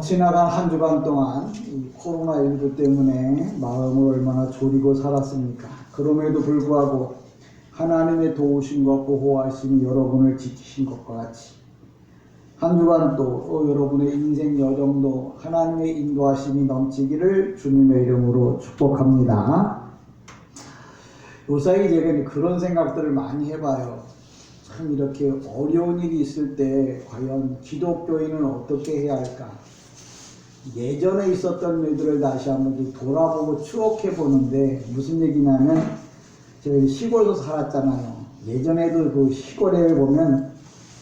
지나간 한 주간 동안 이 코로나19 때문에 마음을 얼마나 졸이고 살았습니까? 그럼에도 불구하고 하나님의 도우심과 보호하심이 여러분을 지키신 것과 같이 한 주간 또 여러분의 인생 여정도 하나님의 인도하심이 넘치기를 주님의 이름으로 축복합니다. 요사이 제가 그런 생각들을 많이 해봐요. 참 이렇게 어려운 일이 있을 때 과연 기독교인은 어떻게 해야 할까? 예전에 있었던 일들을 다시 한번 돌아보고 추억해 보는데 무슨 얘기냐면 제가 시골에서 살았잖아요. 예전에도 그 시골에 보면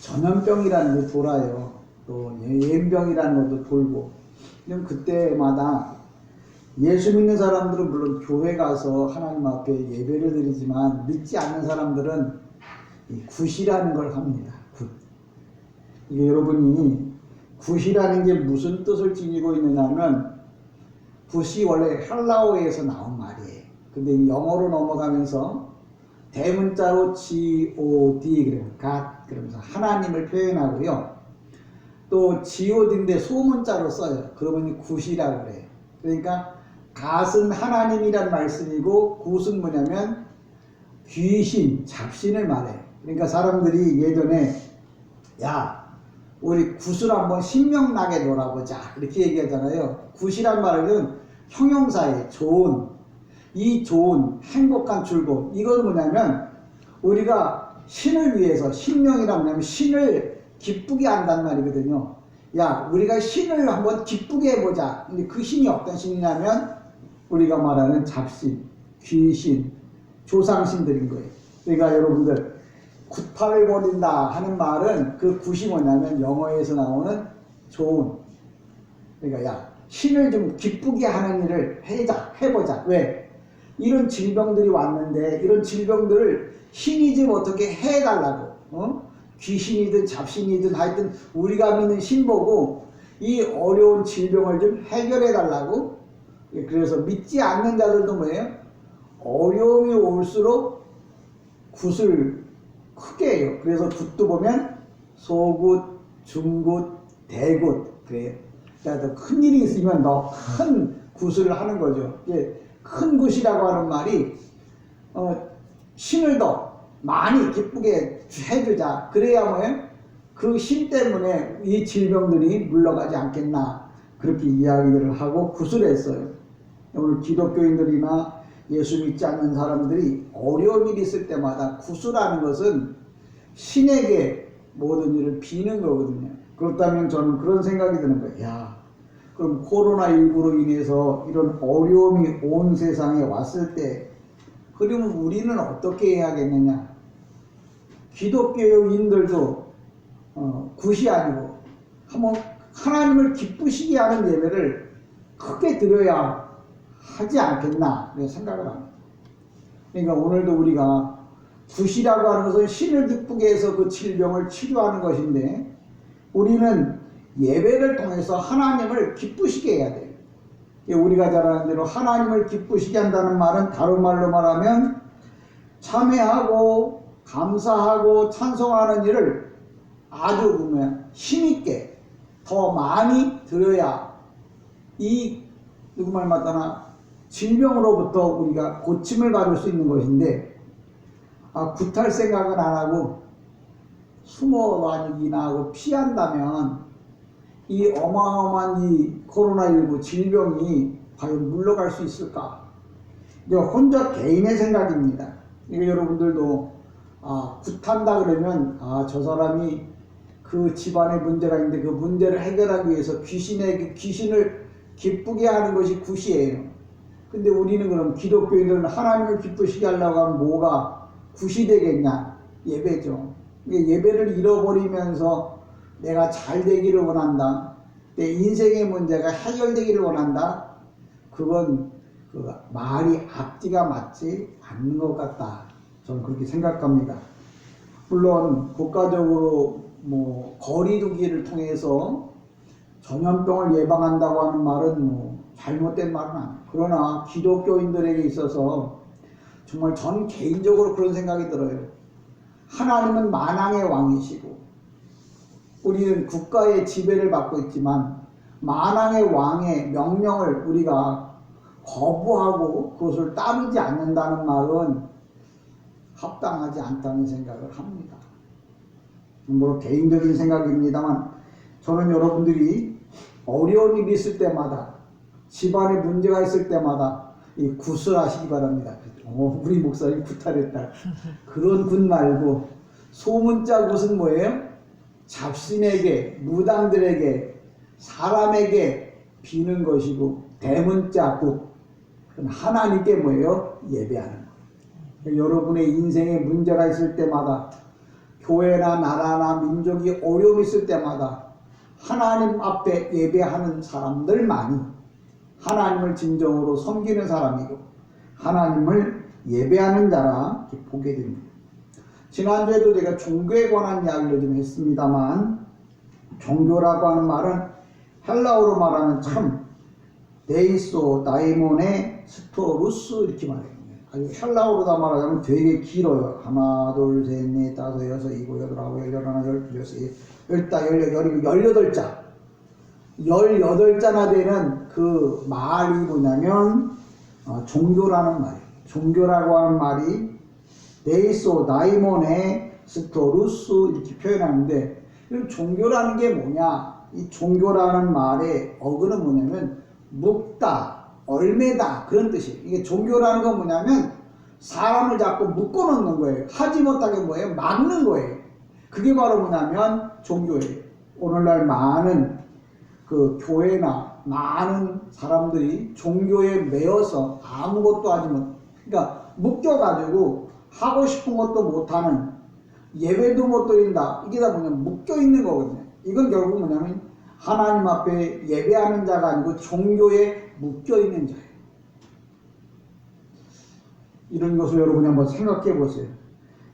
전염병이라는 게 돌아요. 또 예병이라는 것도 돌고. 그럼 그때마다 예수 믿는 사람들은 물론 교회 가서 하나님 앞에 예배를 드리지만 믿지 않는 사람들은 굿이라는 걸 합니다. 굿. 이게 여러분이 굿이라는 게 무슨 뜻을 지니고 있느냐면 굿이 원래 헬라어에서 나온 말이에요. 근데 영어로 넘어가면서 대문자로 God 그래요. God 그러면서 하나님을 표현하고요. 또 God인데 소문자로 써요. 그러면 굿이라고 그래요. 그러니까 God은 하나님이란 말씀이고 굿은 뭐냐면 귀신, 잡신을 말해요. 그러니까 사람들이 예전에 야 우리 굿을 한번 신명나게 놀아보자 이렇게 얘기하잖아요. 굿이란 말은 형용사에 좋은, 이 좋은 행복한 즐거움. 이건 뭐냐면 우리가 신을 위해서, 신명이란 뭐냐면 신을 기쁘게 한단 말이거든요. 야 우리가 신을 한번 기쁘게 해보자. 근데 그 신이 어떤 신이냐면 우리가 말하는 잡신, 귀신, 조상신들인 거예요. 그러니까 여러분들 굿팔을 벌인다 하는 말은 그 굿이 뭐냐면 영어에서 나오는 좋은, 그러니까 야 신을 좀 기쁘게 하는 일을 해보자. 왜? 이런 질병들이 왔는데 이런 질병들을 신이 좀 어떻게 해달라고, 귀신이든 잡신이든 하여튼 우리가 믿는 신 보고 이 어려운 질병을 좀 해결해 달라고. 그래서 믿지 않는 자들도 뭐예요? 어려움이 올수록 굿을 크게 해요. 그래서 굿도 보면 소굿, 중굿, 대굿 그래요. 그러니까 더 큰 일이 있으면 더 큰 굿을 하는 거죠. 큰 굿이라고 하는 말이 신을 더 많이 기쁘게 해주자. 그래야 뭐예요? 그 신 때문에 이 질병들이 물러가지 않겠나 그렇게 이야기를 하고 굿을 했어요. 오늘 기독교인들이나 예수 믿지 않는 사람들이 어려운 일이 있을 때마다 구수라는 것은 신에게 모든 일을 비는 거거든요. 그렇다면 저는 그런 생각이 드는 거예요. 야, 그럼 코로나19로 인해서 이런 어려움이 온 세상에 왔을 때 그러면 우리는 어떻게 해야겠느냐? 기독교인들도 굿이 아니고 한번 하나님을 기쁘시게 하는 예배를 크게 드려야 하지 않겠나 생각을 합니다. 그러니까 오늘도 우리가 굿이라고 하는 것은 신을 기쁘게 해서 그 질병을 치료하는 것인데 우리는 예배를 통해서 하나님을 기쁘시게 해야 돼요. 우리가 잘 아는 대로 하나님을 기쁘시게 한다는 말은 다른 말로 말하면 참회하고 감사하고 찬송하는 일을 아주 힘있게 더 많이 드려야 이 누구 말 맞다나 질병으로부터 우리가 고침을 받을 수 있는 것인데 굿할 생각은 안 하고 숨어 다니기나 하고 피한다면 이 어마어마한 이 코로나19 질병이 과연 물러갈 수 있을까? 혼자 개인의 생각입니다. 이거 여러분들도 굿한다 그러면 저 사람이 그 집안에 문제가 있는데 그 문제를 해결하기 위해서 귀신을 기쁘게 하는 것이 굿이에요. 근데 우리는 그럼 기독교인들은 하나님을 기쁘시게 하려고 하면 뭐가 굿이 되겠냐? 예배죠. 예배를 잃어버리면서 내가 잘 되기를 원한다. 내 인생의 문제가 해결되기를 원한다. 그건 말이 앞뒤가 맞지 않는 것 같다. 저는 그렇게 생각합니다. 물론 국가적으로 거리두기를 통해서 전염병을 예방한다고 하는 말은 잘못된 말은 아니에요. 그러나 기독교인들에게 있어서 정말 전 개인적으로 그런 생각이 들어요. 하나님은 만왕의 왕이시고 우리는 국가의 지배를 받고 있지만 만왕의 왕의 명령을 우리가 거부하고 그것을 따르지 않는다는 말은 합당하지 않다는 생각을 합니다. 뭐 개인적인 생각입니다만 저는 여러분들이 어려운 일이 있을 때마다 집안에 문제가 있을 때마다 이 굿을 하시기 바랍니다. 우리 목사님 굿하랬다. 그런 굿 말고 소문자 굿은 뭐예요? 잡신에게, 무당들에게, 사람에게 비는 것이고 대문자 굿, 하나님께 뭐예요? 예배하는 거예요. 여러분의 인생에 문제가 있을 때마다 교회나 나라나 민족이 어려움이 있을 때마다 하나님 앞에 예배하는 사람들만이 하나님을 진정으로 섬기는 사람이고 하나님을 예배하는 자라 이렇게 보게 됩니다. 지난주에도 제가 종교에 관한 이야기를 좀 했습니다만 종교라고 하는 말은 헬라어로 말하면 참 데이소 다이몬의 스토루스 이렇게 말해요. 헬라어로다 말하자면 되게 길어요. 하나, 둘, 셋, 넷, 다섯, 여섯, 일곱, 여덟, 아홉, 열, 열하나, 열둘, 열셋, 열다, 열여덟, 18자. 18자나 되는 그 말이 뭐냐면 종교라는 말이에요. 종교라고 하는 말이 데이소 다이몬의 스토루스 이렇게 표현하는데 종교라는 게 뭐냐? 이 종교라는 말의 어근은 뭐냐면 묶다, 얼매다 그런 뜻이에요. 이게 종교라는 건 뭐냐면 사람을 자꾸 묶어놓는 거예요. 하지 못하게 뭐예요? 막는 거예요. 그게 바로 뭐냐면 종교예요. 오늘날 많은 그 교회나 많은 사람들이 종교에 매여서 아무것도 하지 못, 그러니까 묶여가지고 하고 싶은 것도 못하는, 예배도 못 드린다. 이게 다 뭐냐면 묶여있는 거거든요. 이건 결국 뭐냐면 하나님 앞에 예배하는 자가 아니고 종교에 묶여있는 자예요. 이런 것을 여러분이 한번 생각해 보세요.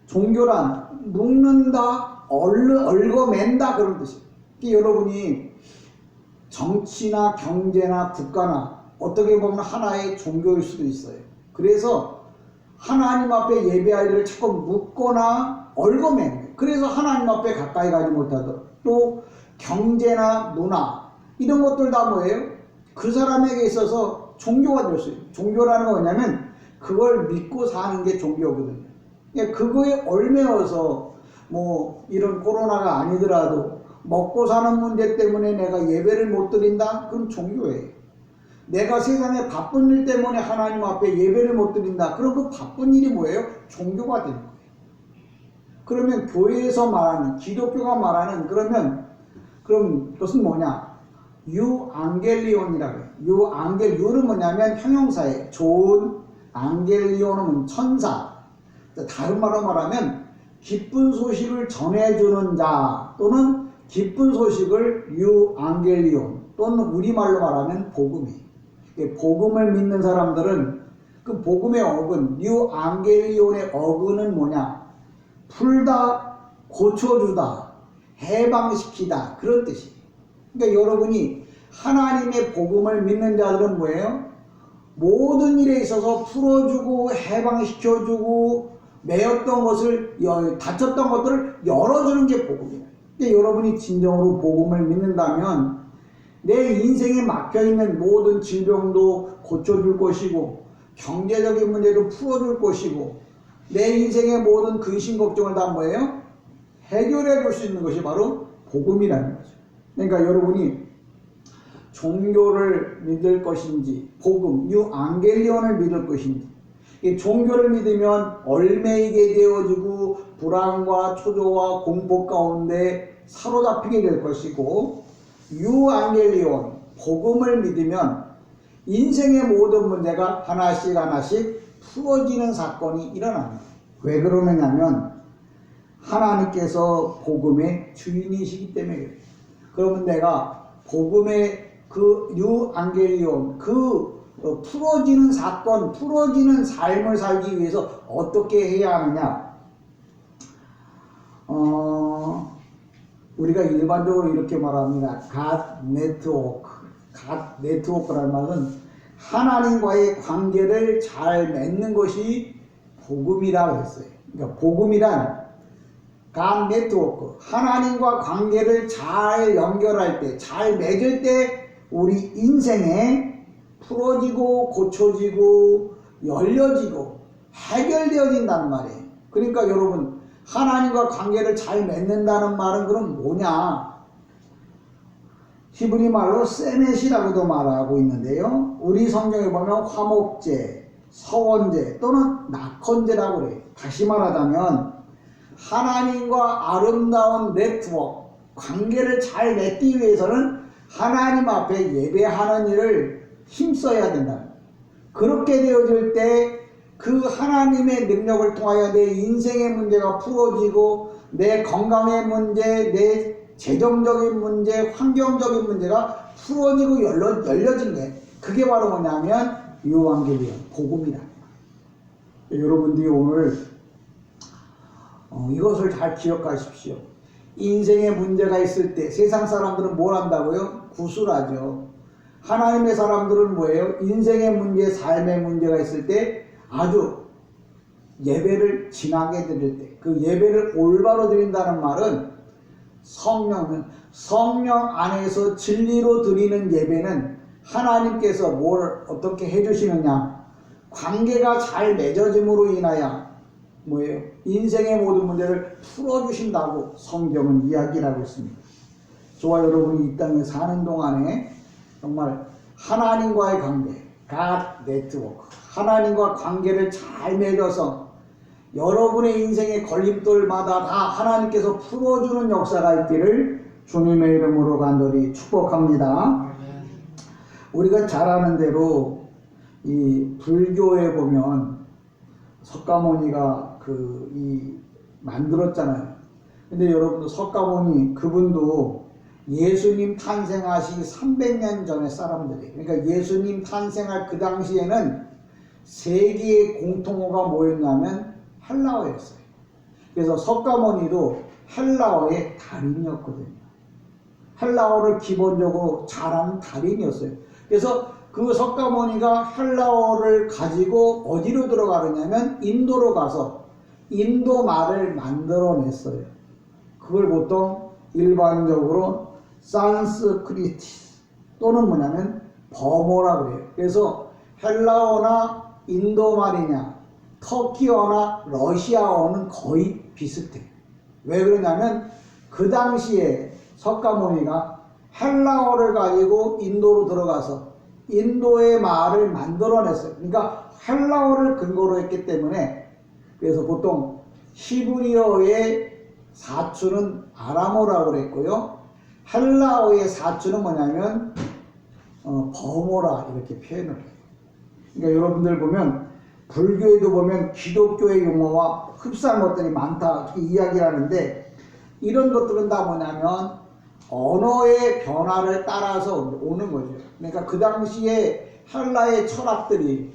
종교란 묶는다, 얽어맨다 그런 뜻이에요. 여러분이 정치나 경제나 국가나 어떻게 보면 하나의 종교일 수도 있어요. 그래서 하나님 앞에 예배할 일을 자꾸 묶거나 얽어매는 거예요. 그래서 하나님 앞에 가까이 가지 못하도록. 또 경제나 문화 이런 것들 다 뭐예요? 그 사람에게 있어서 종교가 될 수 있어요. 종교라는 건 뭐냐면 그걸 믿고 사는 게 종교거든요. 그거에 얽매여서 뭐 이런 코로나가 아니더라도 먹고 사는 문제 때문에 내가 예배를 못 드린다? 그럼 종교예요. 내가 세상에 바쁜 일 때문에 하나님 앞에 예배를 못 드린다? 그럼 그 바쁜 일이 뭐예요? 종교가 되는 거예요. 그러면 교회에서 말하는, 기독교가 말하는 그럼 그것은 뭐냐? 유앙겔리온이라고 해요. 유는 뭐냐면 형용사예요. 좋은, 앙겔리온은 천사. 다른 말로 말하면 기쁜 소식을 전해주는 자 또는 기쁜 소식을 유앙겔리온 또는 우리말로 말하면 복음이에요. 복음을 믿는 사람들은 그 복음의 어근, 유앙겔리온의 어근은 뭐냐? 풀다, 고쳐주다, 해방시키다 그런 뜻이에요. 그러니까 여러분이 하나님의 복음을 믿는 자들은 뭐예요? 모든 일에 있어서 풀어주고 해방시켜주고 매였던 것을, 다쳤던 것들을 열어주는 게 복음이에요. 근데 여러분이 진정으로 복음을 믿는다면 내 인생에 막혀있는 모든 질병도 고쳐줄 것이고 경제적인 문제도 풀어줄 것이고 내 인생의 모든 근심 걱정을 다 뭐예요? 해결해 줄 수 있는 것이 바로 복음이라는 거죠. 그러니까 여러분이 종교를 믿을 것인지 복음, 유앙겔리온을 믿을 것인지, 이 종교를 믿으면 얽매이게 되어지고 불안과 초조와 공포 가운데 사로잡히게 될 것이고, 유앙겔리온, 복음을 믿으면 인생의 모든 문제가 하나씩 하나씩 풀어지는 사건이 일어납니다. 왜 그러느냐면 하나님께서 복음의 주인이시기 때문에 그래요. 그러면 내가 복음의 그 유앙겔리온, 풀어지는 사건, 풀어지는 삶을 살기 위해서 어떻게 해야 하느냐? 우리가 일반적으로 이렇게 말합니다. God Network. God Network라는 말은 하나님과의 관계를 잘 맺는 것이 복음이라고 했어요. 그러니까 복음이란 God Network, 하나님과 관계를 잘 연결할 때, 잘 맺을 때 우리 인생에 풀어지고 고쳐지고 열려지고 해결되어진다는 말이에요. 그러니까 여러분, 하나님과 관계를 잘 맺는다는 말은 그럼 뭐냐? 히브리 말로 세멧이라고도 말하고 있는데요. 우리 성경에 보면 화목제, 서원제 또는 낙헌제라고 그래요. 다시 말하자면 하나님과 아름다운 네트워크, 관계를 잘 맺기 위해서는 하나님 앞에 예배하는 일을 힘써야 된다. 그렇게 되어질 때 그 하나님의 능력을 통하여 내 인생의 문제가 풀어지고 내 건강의 문제, 내 재정적인 문제, 환경적인 문제가 풀어지고 열려진 게, 그게 바로 뭐냐면 요한계시록 복음이다. 여러분들이 오늘 이것을 잘 기억하십시오. 인생의 문제가 있을 때 세상 사람들은 뭘 한다고요? 구술하죠. 하나님의 사람들은 뭐예요? 인생의 문제, 삶의 문제가 있을 때 아주 예배를 진하게 드릴 때, 그 예배를 올바로 드린다는 말은 성령 안에서 진리로 드리는 예배는 하나님께서 뭘 어떻게 해주시느냐, 관계가 잘 맺어짐으로 인하여 뭐예요? 인생의 모든 문제를 풀어주신다고 성경은 이야기를 하고 있습니다. 저와 여러분이 이 땅에 사는 동안에 정말 하나님과의 관계, God 네트워크, 하나님과 관계를 잘 맺어서 여러분의 인생의 걸림돌마다 다 하나님께서 풀어주는 역사가 있기를 주님의 이름으로 간절히 축복합니다. 우리가 잘 아는 대로 이 불교에 보면 석가모니가 만들었잖아요. 근데 여러분도 석가모니 그분도 예수님 탄생하시기 300년 전의 사람들이에요. 그러니까 예수님 탄생할 그 당시에는 세계의 공통어가 뭐였냐면 헬라어였어요. 그래서 석가모니도 헬라어의 달인이었거든요. 헬라어를 기본적으로 잘하는 달인이었어요. 그래서 그 석가모니가 헬라어를 가지고 어디로 들어가느냐면 인도로 가서 인도 말을 만들어냈어요. 그걸 보통 일반적으로 산스크리트 또는 뭐냐면 버모라고 그래요. 그래서 헬라어나 인도 말이냐 터키어나 러시아어는 거의 비슷해요. 왜 그러냐면 그 당시에 석가모니가 헬라어를 가지고 인도로 들어가서 인도의 말을 만들어냈어요. 그러니까 헬라어를 근거로 했기 때문에, 그래서 보통 히브리어의 사투는 아람어라고 그랬고요. 헬라어의 사투는 뭐냐면 버모라 이렇게 표현을 해요. 그러니까 여러분들 보면 불교에도 보면 기독교의 용어와 흡사한 것들이 많다 이렇게 이야기를 하는데, 이런 것들은 다 뭐냐면 언어의 변화를 따라서 오는 거죠. 그러니까 그 당시에 헬라의 철학들이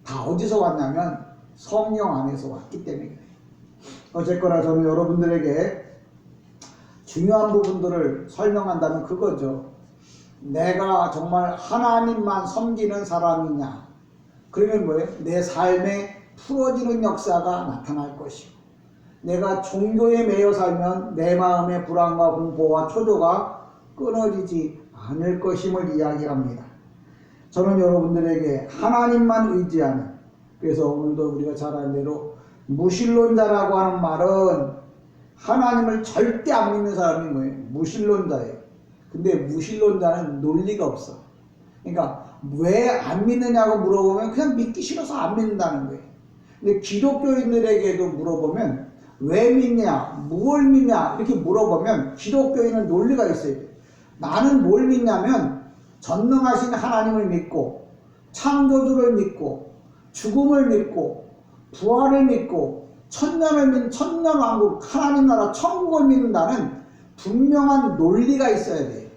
다 어디서 왔냐면 성령 안에서 왔기 때문에. 어쨌거나 저는 여러분들에게 중요한 부분들을 설명한다면 그거죠. 내가 정말 하나님만 섬기는 사람이냐, 그러면 뭐예요? 내 삶에 풀어지는 역사가 나타날 것이고, 내가 종교에 매여 살면 내 마음의 불안과 공포와 초조가 끊어지지 않을 것임을 이야기합니다. 저는 여러분들에게 하나님만 의지하는, 그래서 오늘도 우리가 잘 아는 대로 무신론자라고 하는 말은 하나님을 절대 안 믿는 사람이 뭐예요? 무신론자예요. 근데 무신론자는 논리가 없어. 그러니까 왜 안 믿느냐고 물어보면 그냥 믿기 싫어서 안 믿는다는 거예요. 근데 기독교인들에게도 물어보면 왜 믿냐, 뭘 믿냐 이렇게 물어보면 기독교인은 논리가 있어요. 나는 뭘 믿냐면 전능하신 하나님을 믿고, 창조주를 믿고, 죽음을 믿고, 부활을 믿고, 천년왕국, 하나님 나라 천국을 믿는다는 분명한 논리가 있어야 돼요.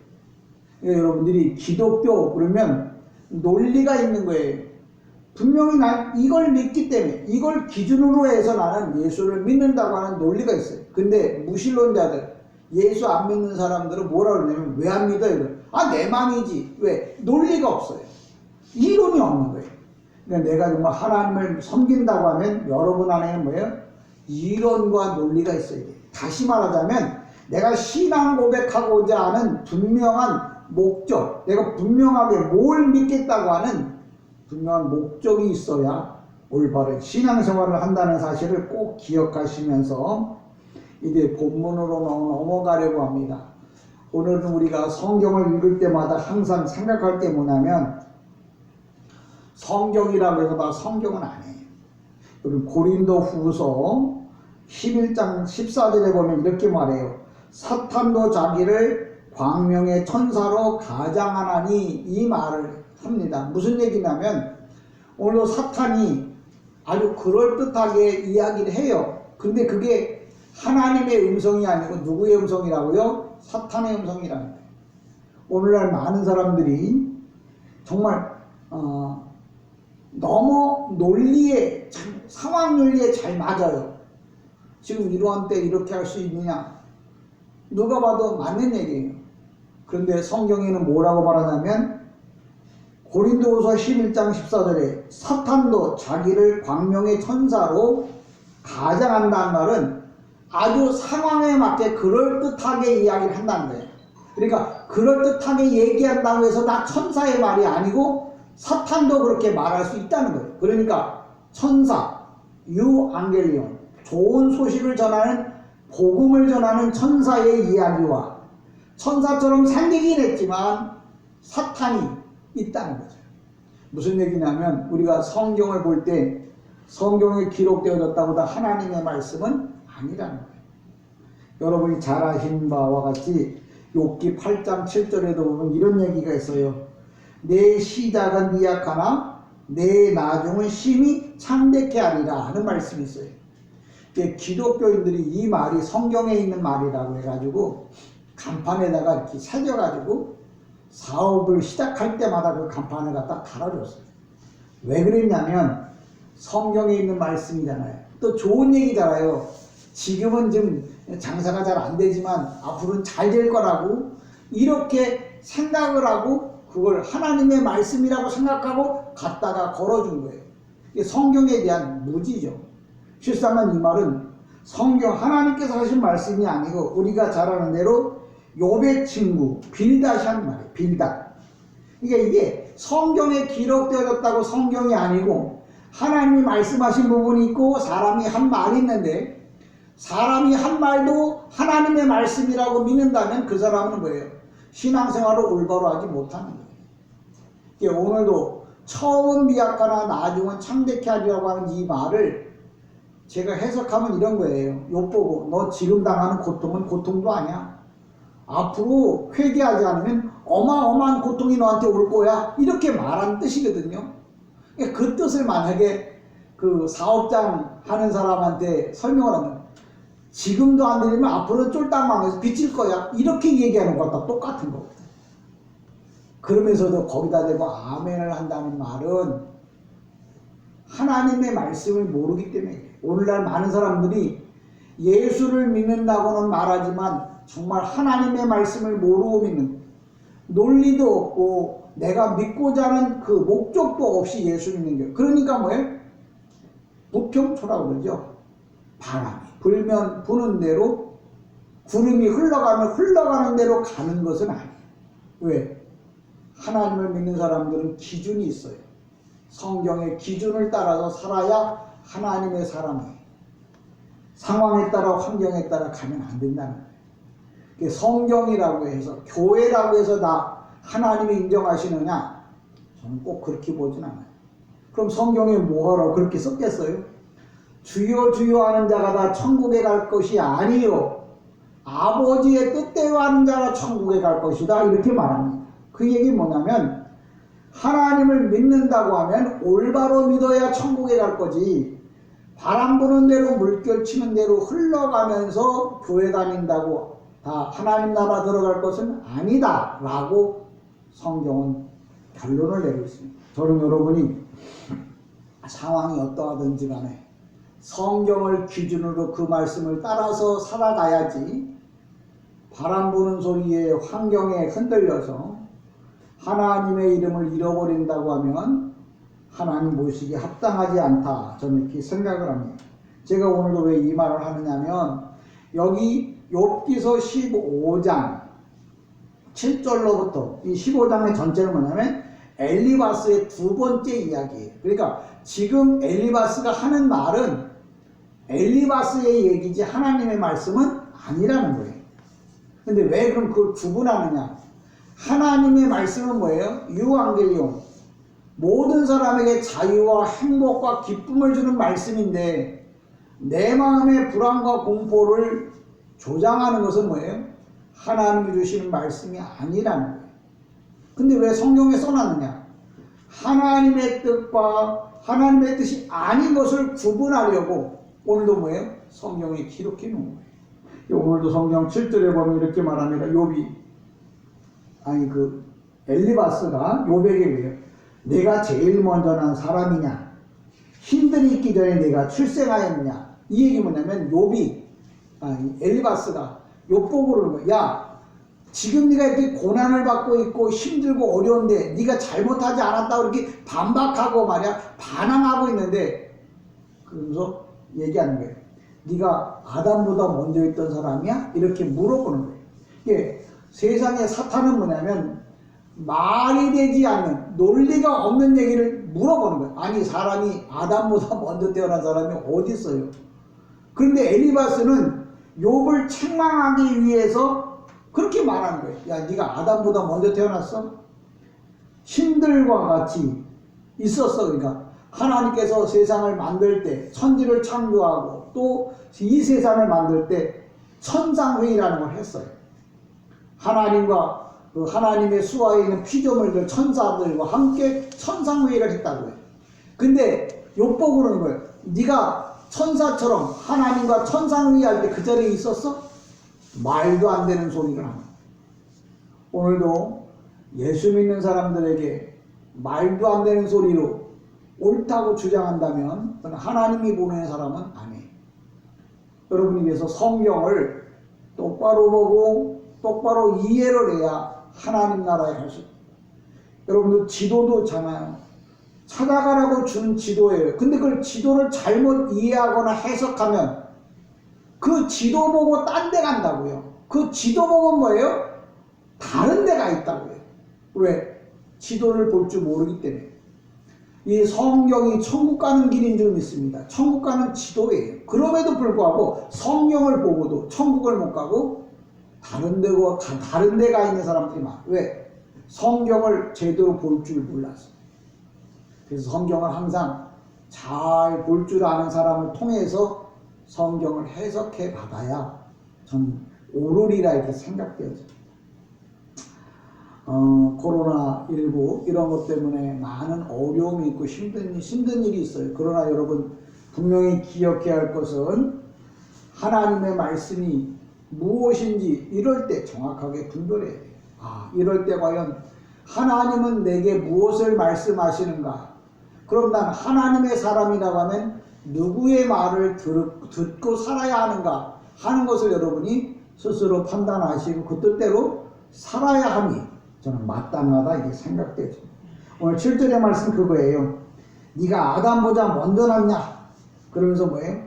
그러니까 여러분들이 기독교 그러면 논리가 있는 거예요. 분명히 난 이걸 믿기 때문에, 이걸 기준으로 해서 나는 예수를 믿는다고 하는 논리가 있어요. 근데 무신론자들, 예수 안 믿는 사람들은 뭐라 그러냐면 왜 안 믿어? 이걸. 내 맘이지. 왜? 논리가 없어요. 이론이 없는 거예요. 그러니까 내가 정말 하나님을 섬긴다고 하면 여러분 안에는 뭐예요? 이론과 논리가 있어야 돼요. 다시 말하자면 내가 신앙 고백하고자 하는 분명한 목적, 내가 분명하게 뭘 믿겠다고 하는 분명한 목적이 있어야 올바른 신앙생활을 한다는 사실을 꼭 기억하시면서 이제 본문으로 넘어가려고 합니다. 오늘은 우리가 성경을 읽을 때마다 항상 생각할 게 뭐냐면 성경이라고 해서 다 성경은 아니에요. 우리 고린도 후서 11장 14절에 보면 이렇게 말해요. 사탄도 자기를 광명의 천사로 가장하나니, 이 말을 합니다. 무슨 얘기냐면 오늘도 사탄이 아주 그럴듯하게 이야기를 해요. 근데 그게 하나님의 음성이 아니고 누구의 음성이라고요? 사탄의 음성이라는 거예요. 오늘날 많은 사람들이 정말 너무 논리에, 상황 논리에 잘 맞아요. 지금 이러한 때 이렇게 할 수 있느냐? 누가 봐도 맞는 얘기예요. 그런데 성경에는 뭐라고 말하냐면 고린도후서 11장 14절에 사탄도 자기를 광명의 천사로 가장한다는 말은 아주 상황에 맞게 그럴듯하게 이야기를 한다는 거예요. 그러니까 그럴듯하게 얘기한다고 해서 나 천사의 말이 아니고 사탄도 그렇게 말할 수 있다는 거예요. 그러니까 천사, 유앙겔리온, 좋은 소식을 전하는, 복음을 전하는 천사의 이야기와 천사처럼 생기긴 했지만 사탄이 있다는 거죠. 무슨 얘기냐면 우리가 성경을 볼 때 성경에 기록되어졌다고 다 하나님의 말씀은 아니라는 거예요. 여러분이 잘 아시는 바와 같이 욥기 8장 7절에도 보면 이런 얘기가 있어요. 내 시작은 미약하나 내 나중은 심히 창대케 하리라 하는 말씀이 있어요. 기독교인들이 이 말이 성경에 있는 말이라고 해가지고 간판에다가 이렇게 새겨가지고 사업을 시작할 때마다 그 간판을 갖다 달아줬어요. 왜 그랬냐면 성경에 있는 말씀이잖아요. 또 좋은 얘기잖아요. 지금은 좀 장사가 잘 안 되지만 앞으로는 잘 될 거라고 이렇게 생각을 하고 그걸 하나님의 말씀이라고 생각하고 갖다가 걸어준 거예요. 이게 성경에 대한 무지죠. 실상은 이 말은 성경 하나님께서 하신 말씀이 아니고 우리가 잘 아는 대로 욥의 친구 빌닷이 한 말이에요. 빌닷. 그러니까 이게 성경에 기록되어졌다고 성경이 아니고 하나님이 말씀하신 부분이 있고 사람이 한 말이 있는데 사람이 한 말도 하나님의 말씀이라고 믿는다면 그 사람은 뭐예요? 신앙생활을 올바로 하지 못하는 거예요. 그러니까 오늘도 처음은 미약하나 나중은 창대케 하리라고 하는 이 말을 제가 해석하면 이런 거예요. 욥 보고 너 지금 당하는 고통은 고통도 아니야. 앞으로 회개하지 않으면 어마어마한 고통이 너한테 올 거야. 이렇게 말한 뜻이거든요. 그 뜻을 만약에 그 사업장 하는 사람한테 설명을 하면 지금도 안 되면 앞으로는 쫄딱 망해서 빚질 거야. 이렇게 얘기하는 것과 똑같은 거거든. 그러면서도 거기다 대고 아멘을 한다는 말은 하나님의 말씀을 모르기 때문에 오늘날 많은 사람들이 예수를 믿는다고는 말하지만 정말 하나님의 말씀을 모르고 믿는 논리도 없고 내가 믿고자 하는 그 목적도 없이 예수 믿는 거예요. 그러니까 뭐예요? 부평초라고 그러죠. 바람이 불면 부는 대로 구름이 흘러가면 흘러가는 대로 가는 것은 아니에요. 왜? 하나님을 믿는 사람들은 기준이 있어요. 성경의 기준을 따라서 살아야 하나님의 사람이에요. 상황에 따라 환경에 따라 가면 안 된다는 거예요. 성경이라고 해서 교회라고 해서 다 하나님이 인정하시느냐? 저는 꼭 그렇게 보진 않아요. 그럼 성경에 뭐하라고 그렇게 썼겠어요? 주여 주여 하는 자가 다 천국에 갈 것이 아니요 아버지의 뜻대로 하는 자가 천국에 갈 것이다 이렇게 말합니다. 그 얘기 뭐냐면 하나님을 믿는다고 하면 올바로 믿어야 천국에 갈 거지 바람 부는 대로 물결 치는 대로 흘러가면서 교회 다닌다고 다 하나님 나라 들어갈 것은 아니다 라고 성경은 결론을 내고 있습니다. 저는 여러분이 상황이 어떠하든지 간에 성경을 기준으로 그 말씀을 따라서 살아가야지 바람 부는 소리에 환경에 흔들려서 하나님의 이름을 잃어버린다고 하면 하나님 모시기 합당하지 않다. 저는 이렇게 생각을 합니다. 제가 오늘도 왜 이 말을 하느냐면 여기 욥기서 15장 7절로부터 이 15장의 전체는 뭐냐면 엘리바스의 두 번째 이야기예요. 그러니까 지금 엘리바스가 하는 말은 엘리바스의 얘기지 하나님의 말씀은 아니라는 거예요. 근데 왜 그럼 그걸 구분하느냐? 하나님의 말씀은 뭐예요? 유앙겔리온, 모든 사람에게 자유와 행복과 기쁨을 주는 말씀인데 내 마음의 불안과 공포를 조장하는 것은 뭐예요? 하나님이 주시는 말씀이 아니라는 거예요. 근데 왜 성경에 써놨느냐? 하나님의 뜻과 하나님의 뜻이 아닌 것을 구분하려고 오늘도 뭐예요? 성경에 기록해 놓은 거예요. 오늘도 성경 7절에 보면 이렇게 말합니다. 엘리바스가 욥에게 왜요? 내가 제일 먼저 난 사람이냐? 힘들이 있기 전에 내가 출생하였느냐? 이 얘기 뭐냐면 엘리바스가 욥 보고 그러는 거야. 야, 지금 네가 이렇게 고난을 받고 있고 힘들고 어려운데 네가 잘못하지 않았다고 이렇게 반박하고 말이야 반항하고 있는데 그러면서 얘기하는 거예요. 네가 아담보다 먼저 있던 사람이야? 이렇게 물어보는 거예요. 이게 세상의 사탄은 뭐냐면 말이 되지 않는 논리가 없는 얘기를 물어보는 거예요. 아니 사람이 아담보다 먼저 태어난 사람이 어디 있어요? 그런데 엘리바스는 욥을 책망하기 위해서 그렇게 말하는 거예요. 야, 네가 아담보다 먼저 태어났어? 신들과 같이 있었어. 그러니까 하나님께서 세상을 만들 때 천지를 창조하고 또 이 세상을 만들 때 천상회의라는 걸 했어요. 하나님과 하나님의 수하에 있는 피조물들 천사들과 함께 천상회의를 했다고요. 근데 욥 보고 그러는 거예요. 네가 천사처럼 하나님과 천상회의 할 때 그 자리에 있었어? 말도 안 되는 소리를 합니다. 오늘도 예수 믿는 사람들에게 말도 안 되는 소리로 옳다고 주장한다면 하나님이 보내는 사람은 아니에요. 여러분이 그래서 성경을 똑바로 보고 똑바로 이해를 해야 하나님 나라에 갈 수 있어요. 여러분들 지도도 있잖아요. 찾아가라고 주는 지도예요. 근데 그걸 지도를 잘못 이해하거나 해석하면 그 지도 보고 딴 데 간다고요. 그 지도 보고 뭐예요? 다른 데가 있다고요. 왜? 지도를 볼 줄 모르기 때문에. 이 성경이 천국 가는 길인 줄 믿습니다. 천국 가는 지도예요. 그럼에도 불구하고 성경을 보고도 천국을 못 가고 다른 데가 있는 사람들이 많아요. 왜? 성경을 제대로 볼 줄 몰랐어요. 그래서 성경을 항상 잘 볼 줄 아는 사람을 통해서 성경을 해석해 받아야 저는 오르리라 이렇게 생각되어집니다. 코로나19 이런 것 때문에 많은 어려움이 있고 힘든 일이 있어요. 그러나 여러분 분명히 기억해야 할 것은 하나님의 말씀이 무엇인지 이럴 때 정확하게 분별해야 돼요. 이럴 때 과연 하나님은 내게 무엇을 말씀하시는가? 그럼 난 하나님의 사람이라고 하면 누구의 말을 듣고 살아야 하는가 하는 것을 여러분이 스스로 판단하시고 그 뜻대로 살아야 함이 저는 마땅하다 이게 생각되죠. 오늘 7절의 말씀 그거예요. 네가 아담보다 먼저 났냐? 그러면서 뭐예요?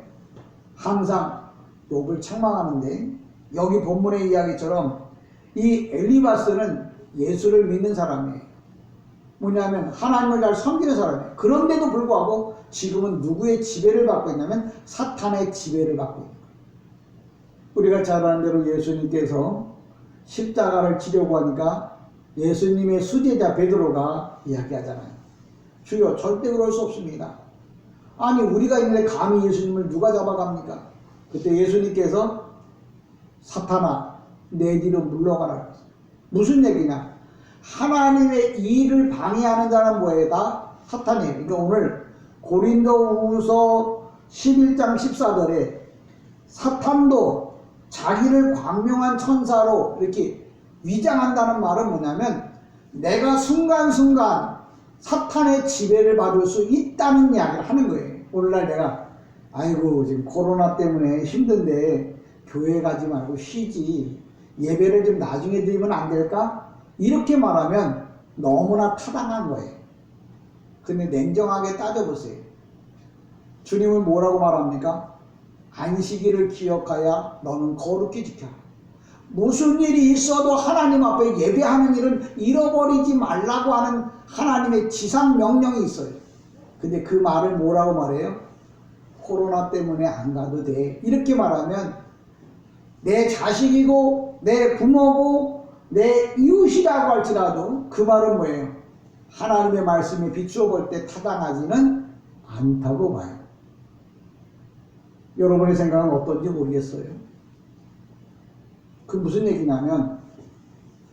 항상 욥을 책망하는데 여기 본문의 이야기처럼 이 엘리바스는 예수를 믿는 사람이에요. 뭐냐면 하나님을 잘 섬기는 사람이에요. 그런데도 불구하고 지금은 누구의 지배를 받고 있냐면 사탄의 지배를 받고 있는 거예요. 우리가 잘 아는 대로 예수님께서 십자가를 지려고 하니까 예수님의 수제자 베드로가 이야기하잖아요. 주여 절대 그럴 수 없습니다. 아니 우리가 있는데 감히 예수님을 누가 잡아갑니까? 그때 예수님께서 사탄아 내 뒤로 물러가라. 무슨 얘기냐? 하나님의 일을 방해하는 자는 뭐예요? 다 사탄이에요. 그러니까 오늘 고린도후서 11장 14절에 사탄도 자기를 광명한 천사로 이렇게 위장한다는 말은 뭐냐면 내가 순간순간 사탄의 지배를 받을 수 있다는 이야기를 하는 거예요. 오늘날 내가 아이고 지금 코로나 때문에 힘든데 교회 가지 말고 쉬지 예배를 좀 나중에 드리면 안 될까? 이렇게 말하면 너무나 타당한 거예요. 근데 냉정하게 따져보세요. 주님은 뭐라고 말합니까? 안식일을 기억하여 너는 거룩히 지켜라. 무슨 일이 있어도 하나님 앞에 예배하는 일은 잃어버리지 말라고 하는 하나님의 지상 명령이 있어요. 근데 그 말을 뭐라고 말해요? 코로나 때문에 안 가도 돼. 이렇게 말하면 내 자식이고 내 부모고 내 이웃이라고 할지라도 그 말은 뭐예요? 하나님의 말씀에 비추어 볼 때 타당하지는 않다고 봐요. 여러분의 생각은 어떤지 모르겠어요. 그 무슨 얘기냐면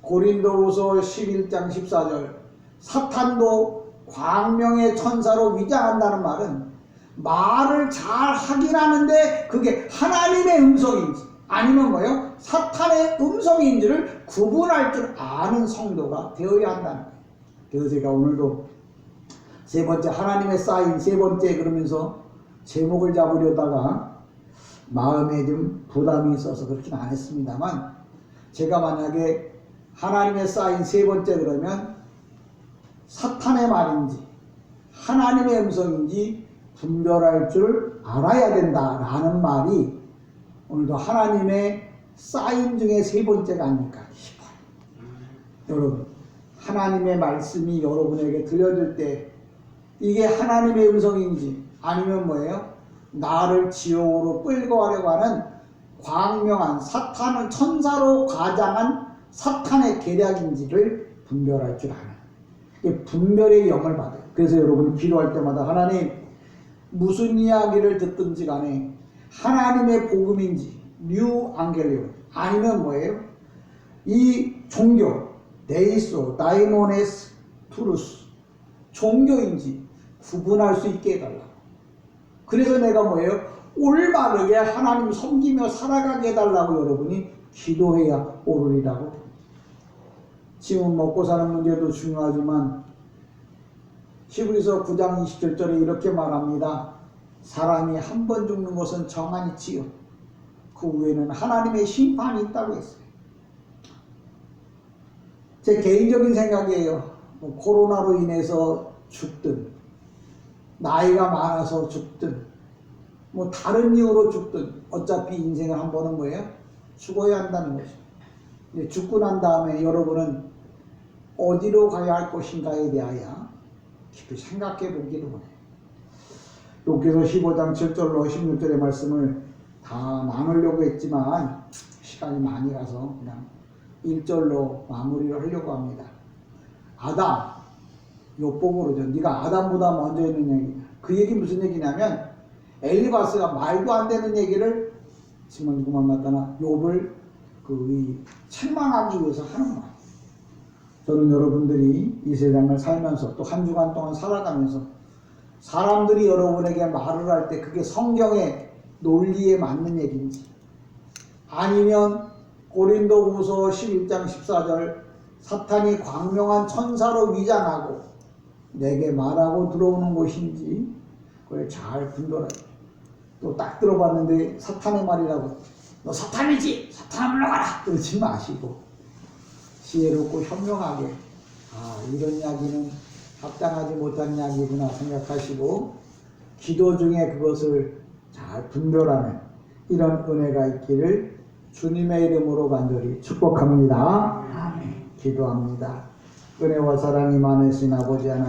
고린도후서 11장 14절 사탄도 광명의 천사로 위장한다는 말은 말을 잘 하긴 하는데 그게 하나님의 음성인지 아니면 뭐예요? 사탄의 음성인지를 구분할 줄 아는 성도가 되어야 한다는 거예요. 그래서 제가 오늘도 세 번째 하나님의 사인 세 번째 그러면서 제목을 잡으려다가 마음에 좀 부담이 있어서 그렇게는 안 했습니다만 제가 만약에 하나님의 사인 세 번째 그러면 사탄의 말인지 하나님의 음성인지 분별할 줄 알아야 된다라는 말이 오늘도 하나님의 사인 중에 세 번째가 아닐까 싶어요. 여러분 하나님의 말씀이 여러분에게 들려줄 때 이게 하나님의 음성인지 아니면 뭐예요? 나를 지옥으로 끌고 가려고 하는 광명한 사탄을 천사로 가장한 사탄의 계략인지를 분별할 줄 아는 이게 분별의 영을 받아요. 그래서 여러분 기도할 때마다 하나님 무슨 이야기를 듣든지 간에 하나님의 복음인지 뉴 안겔리온 아니면 뭐예요? 이 종교 데이소 다이모네스 투루스 종교인지 구분할 수 있게 해달라고. 그래서 내가 뭐예요? 올바르게 하나님 섬기며 살아가게 해달라고 여러분이 기도해야 오르리라고. 지금 먹고 사는 문제도 중요하지만 히브리서 9장 27절에 이렇게 말합니다. 사람이 한 번 죽는 것은 정한이지요. 그 후에는 하나님의 심판이 있다고 했어요. 제 개인적인 생각이에요. 뭐 코로나로 인해서 죽든 나이가 많아서 죽든 뭐 다른 이유로 죽든 어차피 인생을 한 번은 뭐예요? 죽어야 한다는 거죠. 근데 죽고 난 다음에 여러분은 어디로 가야 할 것인가에 대하여 깊이 생각해 보기를 원해요. 욥기서 15장 7절로 16절의 말씀을 다 나누려고 했지만 시간이 많이 가서 그냥 1절로 마무리를 하려고 합니다. 아담, 욥 보고 그러죠. 네가 아담보다 먼저 했는 얘기. 그 얘기 무슨 얘기냐면 엘리바스가 말도 안 되는 얘기를 지금 그만 맞다나 욥을 책망하기 위해서 하는 거예요. 저는 여러분들이 이 세상을 살면서 또 한 주간 동안 살아가면서 사람들이 여러분에게 말을 할 때 그게 성경의 논리에 맞는 얘기인지 아니면 고린도후서 11장 14절 사탄이 광명한 천사로 위장하고 내게 말하고 들어오는 것인지 그걸 잘 분별해요. 또 딱 들어봤는데 사탄의 말이라고 너 사탄이지? 사탄아 물러가라! 그러지 마시고 지혜롭고 현명하게 이런 이야기는 합당하지 못한 이야기구나 생각하시고 기도 중에 그것을 잘 분별하는 이런 은혜가 있기를 주님의 이름으로 간절히 축복합니다. 아멘. 기도합니다. 은혜와 사랑이 많으신 아버지 하나님